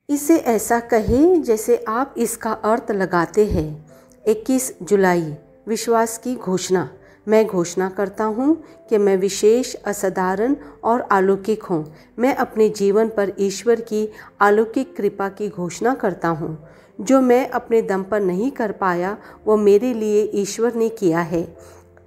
इसे ऐसा कहें जैसे आप इसका अर्थ लगाते हैं। 21 जुलाई विश्वास की घोषणा। मैं घोषणा करता हूँ कि मैं विशेष, असाधारण और अलौकिक हूँ। मैं अपने जीवन पर ईश्वर की अलौकिक कृपा की घोषणा करता हूँ। जो मैं अपने दम पर नहीं कर पाया वो मेरे लिए ईश्वर ने किया है।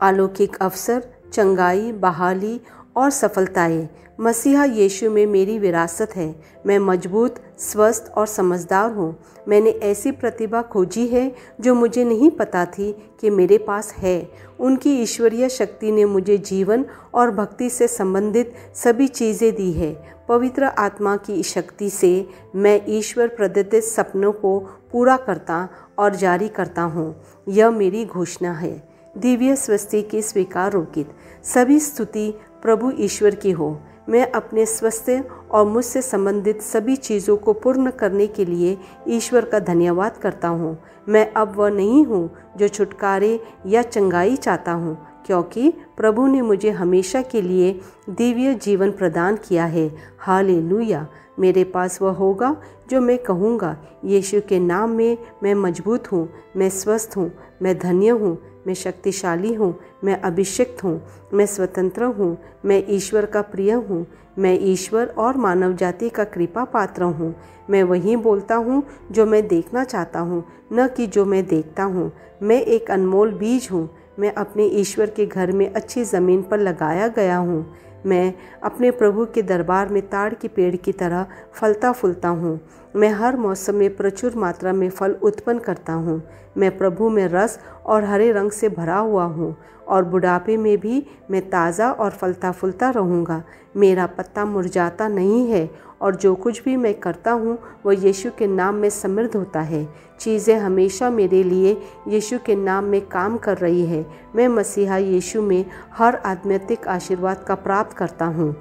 अलौकिक अवसर, चंगाई, बहाली और सफलताएं मसीहा यीशु में मेरी विरासत है। मैं मजबूत, स्वस्थ और समझदार हूँ। मैंने ऐसी प्रतिभा खोजी है जो मुझे नहीं पता थी कि मेरे पास है। उनकी ईश्वरीय शक्ति ने मुझे जीवन और भक्ति से संबंधित सभी चीज़ें दी है। पवित्र आत्मा की शक्ति से मैं ईश्वर प्रदत्त सपनों को पूरा करता और जारी करता हूँ। यह मेरी घोषणा है। दिव्य स्वस्ति की स्वीकार रोकित। सभी स्तुति प्रभु ईश्वर की हो। मैं अपने स्वास्थ्य और मुझसे संबंधित सभी चीज़ों को पूर्ण करने के लिए ईश्वर का धन्यवाद करता हूँ। मैं अब वह नहीं हूँ जो छुटकारे या चंगाई चाहता हूँ, क्योंकि प्रभु ने मुझे हमेशा के लिए दिव्य जीवन प्रदान किया है। हालेलुया। मेरे पास वह होगा जो मैं कहूँगा। यीशु के नाम में मैं मजबूत हूँ, मैं स्वस्थ हूँ, मैं धन्य हूँ, मैं शक्तिशाली हूँ, मैं अभिषिक्त हूँ, मैं स्वतंत्र हूँ, मैं ईश्वर का प्रिय हूँ, मैं ईश्वर और मानव जाति का कृपा पात्र हूँ। मैं वही बोलता हूँ जो मैं देखना चाहता हूँ, न कि जो मैं देखता हूँ। मैं एक अनमोल बीज हूँ। मैं अपने ईश्वर के घर में अच्छी ज़मीन पर लगाया गया हूँ। मैं अपने प्रभु के दरबार में ताड़ के पेड़ की तरह फलता फूलता हूँ। मैं हर मौसम में प्रचुर मात्रा में फल उत्पन्न करता हूँ। मैं प्रभु में रस और हरे रंग से भरा हुआ हूँ और बुढ़ापे में भी मैं ताज़ा और फलता फूलता रहूँगा। मेरा पत्ता मुरझाता नहीं है और जो कुछ भी मैं करता हूँ वह यीशु के नाम में समृद्ध होता है। चीज़ें हमेशा मेरे लिए यीशु के नाम में काम कर रही है। मैं मसीहा यीशु में हर आध्यात्मिक आशीर्वाद का प्राप्त करता हूँ।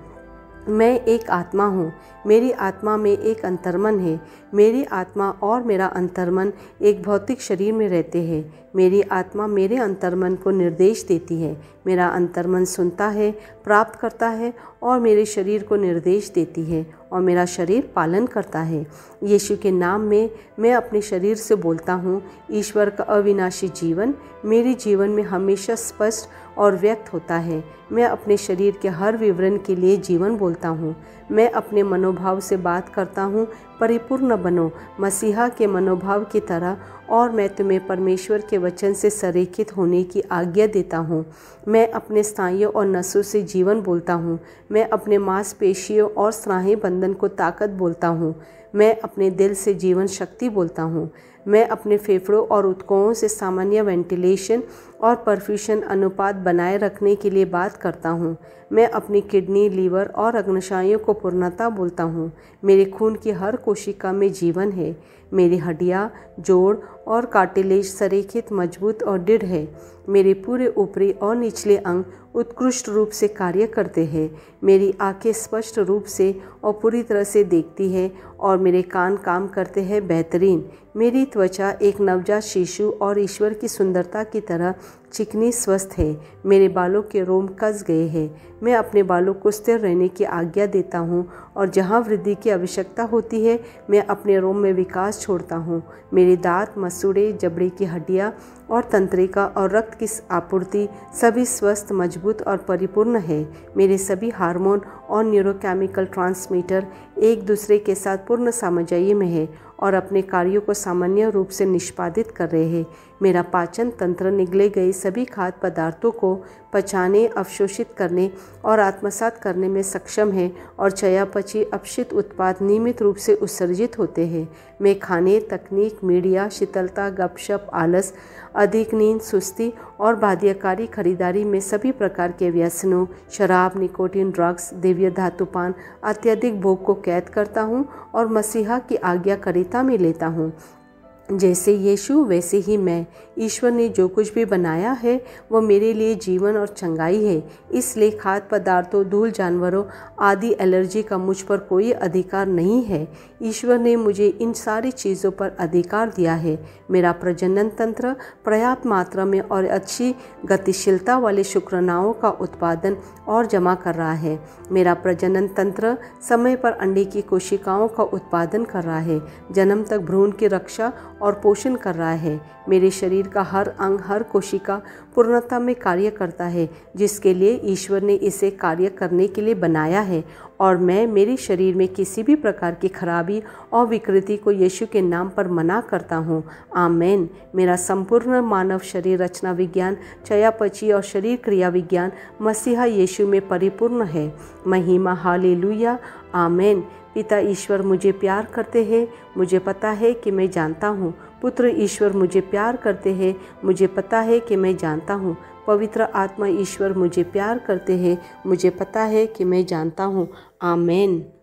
मैं एक आत्मा हूँ। मेरी आत्मा में एक अंतर्मन है। मेरी आत्मा और मेरा अंतर्मन एक भौतिक शरीर में रहते हैं। मेरी आत्मा मेरे अंतर्मन को निर्देश देती है। मेरा अंतर्मन सुनता है, प्राप्त करता है और मेरे शरीर को निर्देश देती है और मेरा शरीर पालन करता है। यीशु के नाम में मैं अपने शरीर से बोलता हूँ, ईश्वर का अविनाशी जीवन मेरे जीवन में हमेशा स्पष्ट और व्यक्त होता है। मैं अपने शरीर के हर विवरण के लिए जीवन बोलता हूँ। मैं अपने मनोभाव से बात करता हूँ, परिपूर्ण बनो मसीहा के मनोभाव की तरह, और मैं तुम्हें परमेश्वर के वचन से संरेखित होने की आज्ञा देता हूँ। मैं अपने स्नायुओं और नसों से जीवन बोलता हूँ। मैं अपने मांसपेशियों और स्नायु बंधन को ताकत बोलता हूँ। मैं अपने दिल से जीवन शक्ति बोलता हूँ। मैं अपने फेफड़ों और ऊतकों से सामान्य वेंटिलेशन और परफ्यूशन अनुपात बनाए रखने के लिए बात करता हूँ। मैं अपनी किडनी, लीवर और अग्नाशयों को पूर्णता बोलता हूँ। मेरे खून की हर कोशिका में जीवन है। मेरी हड्डियाँ, जोड़ और कार्टिलेज संरेखित, मजबूत और दृढ़ है। मेरे पूरे ऊपरी और निचले अंग उत्कृष्ट रूप से कार्य करते हैं। मेरी आंखें स्पष्ट रूप से और पूरी तरह से देखती है और मेरे कान काम करते हैं बेहतरीन। मेरी त्वचा एक नवजात शिशु और ईश्वर की सुंदरता की तरह चिकनी स्वस्थ है। मेरे बालों के रोम कस गए हैं। मैं अपने बालों को स्थिर रहने की आज्ञा देता हूँ और जहाँ वृद्धि की आवश्यकता होती है मैं अपने रोम में विकास छोड़ता हूँ। मेरे दांत, मसूड़े, जबड़े की हड्डियाँ और तंत्रिका और रक्त की आपूर्ति सभी स्वस्थ, मजबूत और परिपूर्ण है। मेरे सभी हार्मोन और न्यूरोकेमिकल ट्रांसमीटर एक दूसरे के साथ पूर्ण सामंजस्य में है और अपने कार्यों को सामान्य रूप से निष्पादित कर रहे हैं। मेरा पाचन तंत्र निगले गए सभी खाद्य पदार्थों को पचाने, अवशोषित करने और आत्मसात करने में सक्षम है और चयापचय अपशिष्ट उत्पाद नियमित रूप से उत्सर्जित होते हैं। मैं खाने, तकनीक, मीडिया, शीतलता, गपशप, आलस, अधिक नींद, सुस्ती और बाध्यकारी खरीदारी में सभी प्रकार के व्यसनों, शराब, निकोटीन, ड्रग्स, दिव्य धातुपान, अत्यधिक भोग को कैद करता हूँ और मसीहा की आज्ञाकारिता में लेता हूँ। जैसे यीशु वैसे ही मैं। ईश्वर ने जो कुछ भी बनाया है वो मेरे लिए जीवन और चंगाई है। इसलिए खाद्य पदार्थों, धूल, जानवरों आदि एलर्जी का मुझ पर कोई अधिकार नहीं है। ईश्वर ने मुझे इन सारी चीज़ों पर अधिकार दिया है। मेरा प्रजनन तंत्र पर्याप्त मात्रा में और अच्छी गतिशीलता वाले शुक्राणुओं का उत्पादन और जमा कर रहा है। मेरा प्रजनन तंत्र समय पर अंडे की कोशिकाओं का उत्पादन कर रहा है, जन्म तक भ्रूण की रक्षा और पोषण कर रहा है। मेरे शरीर का हर अंग, हर कोशिका पूर्णता में कार्य करता है, जिसके लिए ईश्वर ने इसे कार्य करने के लिए बनाया है। और मैं मेरे शरीर में किसी भी प्रकार की खराबी और विकृति को यीशु के नाम पर मना करता हूँ। आमेन। मेरा संपूर्ण मानव शरीर रचना विज्ञान, चयापचय और शरीर क्रिया विज्ञान मसीहा यीशु में परिपूर्ण है। महिमा, हालेलुया, आमेन। पिता ईश्वर मुझे प्यार करते हैं, मुझे पता है कि मैं जानता हूँ। पुत्र ईश्वर मुझे प्यार करते हैं, मुझे पता है कि मैं जानता हूँ। पवित्र आत्मा ईश्वर मुझे प्यार करते हैं, मुझे पता है कि मैं जानता हूँ। आमेन।